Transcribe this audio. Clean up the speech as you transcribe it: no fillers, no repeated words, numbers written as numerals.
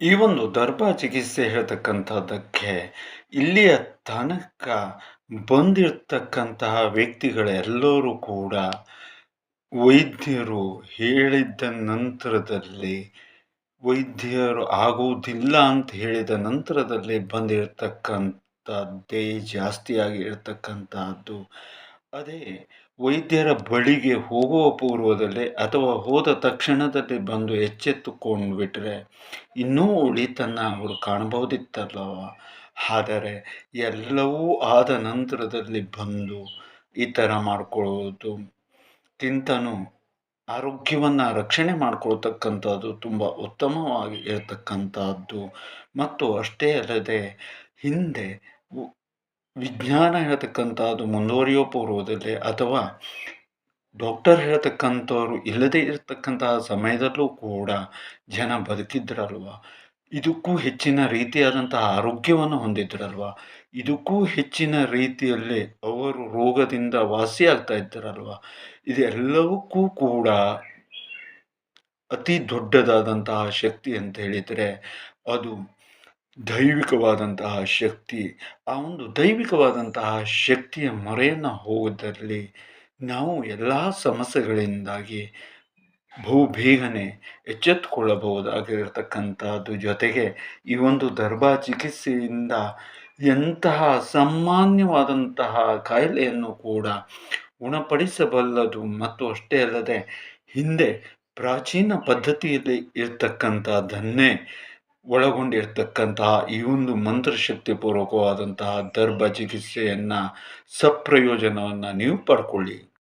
ಈ ಒಂದು ದರ್ಭ ಚಿಕಿತ್ಸೆ ಹೇಳ್ತಕ್ಕಂಥದ್ದಕ್ಕೆ ಇಲ್ಲಿಯ ತನಕ ಬಂದಿರತಕ್ಕಂತಹ ವ್ಯಕ್ತಿಗಳೆಲ್ಲರೂ ಕೂಡ ವೈದ್ಯರು ಹೇಳಿದ್ದ ನಂತರದಲ್ಲಿ ವೈದ್ಯರು ಆಗುವುದಿಲ್ಲ ಅಂತ ಹೇಳಿದ ನಂತರದಲ್ಲಿ ಬಂದಿರತಕ್ಕಂಥದ್ದೇ ಜಾಸ್ತಿಯಾಗಿ ಇರತಕ್ಕಂತಹದ್ದು. ಅದೇ ವೈದ್ಯರ ಬಳಿಗೆ ಹೋಗುವ ಪೂರ್ವದಲ್ಲೇ ಅಥವಾ ಹೋದ ತಕ್ಷಣದಲ್ಲಿ ಬಂದು ಎಚ್ಚೆತ್ತುಕೊಂಡ್ಬಿಟ್ರೆ ಇನ್ನೂ ಒಳಿತನ್ನ ಅವರು ಕಾಣಬಹುದಿತ್ತಲ್ಲವ. ಆದರೆ ಎಲ್ಲವೂ ಆದ ನಂತರದಲ್ಲಿ ಬಂದು ಈ ಥರ ಮಾಡ್ಕೊಳ್ಳೋದಕ್ಕಿಂತನೂ ಆರೋಗ್ಯವನ್ನು ರಕ್ಷಣೆ ಮಾಡ್ಕೊಳ್ತಕ್ಕಂಥದ್ದು ತುಂಬ ಉತ್ತಮವಾಗಿ ಇರತಕ್ಕಂತಹದ್ದು. ಮತ್ತು ಅಷ್ಟೇ ಅಲ್ಲದೆ ಹಿಂದೆ ವ್ ವಿಜ್ಞಾನ ಹೇಳ್ತಕ್ಕಂಥದ್ದು ಮುಂದುವರಿಯೋ ಪೂರ್ವದಲ್ಲೇ ಅಥವಾ ಡಾಕ್ಟರ್ ಹೇಳ್ತಕ್ಕಂಥವ್ರು ಇಲ್ಲದೇ ಇರತಕ್ಕಂತಹ ಸಮಯದಲ್ಲೂ ಕೂಡ ಜನ ಬದುಕಿದ್ರಲ್ವ. ಇದಕ್ಕೂ ಹೆಚ್ಚಿನ ರೀತಿಯಾದಂತಹ ಆರೋಗ್ಯವನ್ನು ಹೊಂದಿದ್ರಲ್ವ. ಇದಕ್ಕೂ ಹೆಚ್ಚಿನ ರೀತಿಯಲ್ಲಿ ಅವರು ರೋಗದಿಂದ ವಾಸಿಯಾಗ್ತಾ ಇದ್ದರಲ್ವ. ಇದೆಲ್ಲವಕ್ಕೂ ಕೂಡ ಅತಿ ದೊಡ್ಡದಾದಂತಹ ಶಕ್ತಿ ಅಂತ ಹೇಳಿದರೆ ಅದು ದೈವಿಕವಾದಂತಹ ಶಕ್ತಿ. ಆ ಒಂದು ದೈವಿಕವಾದಂತಹ ಶಕ್ತಿಯ ಮೊರೆಯನ್ನು ಹೋದಲ್ಲಿ ನಾವು ಎಲ್ಲ ಸಮಸ್ಯೆಗಳಿಂದಾಗಿ ಬಹು ಬೇಗನೆ ಎಚ್ಚೆತ್ತುಕೊಳ್ಳಬಹುದಾಗಿರತಕ್ಕಂಥದ್ದು. ಜೊತೆಗೆ ಈ ಒಂದು ದರ್ಭ ಚಿಕಿತ್ಸೆಯಿಂದ ಎಂತಹ ಸಾಮಾನ್ಯವಾದಂತಹ ಕಾಯಿಲೆಯನ್ನು ಕೂಡ ಗುಣಪಡಿಸಬಲ್ಲದು. ಮತ್ತು ಅಷ್ಟೇ ಅಲ್ಲದೆ ಹಿಂದೆ ಪ್ರಾಚೀನ ಪದ್ಧತಿಯಲ್ಲಿ ಇರ್ತಕ್ಕಂಥದ್ದನ್ನೇ ಒಳಗೊಂಡಿರ್ತಕ್ಕಂತಹ ಈ ಒಂದು ಮಂತ್ರಶಕ್ತಿ ಪೂರ್ವಕವಾದಂತಹ ದರ್ಭ ಚಿಕಿತ್ಸೆಯನ್ನು ಸತ್ಪ್ರಯೋಜನವನ್ನು ನೀವು ಪಡ್ಕೊಳ್ಳಿ.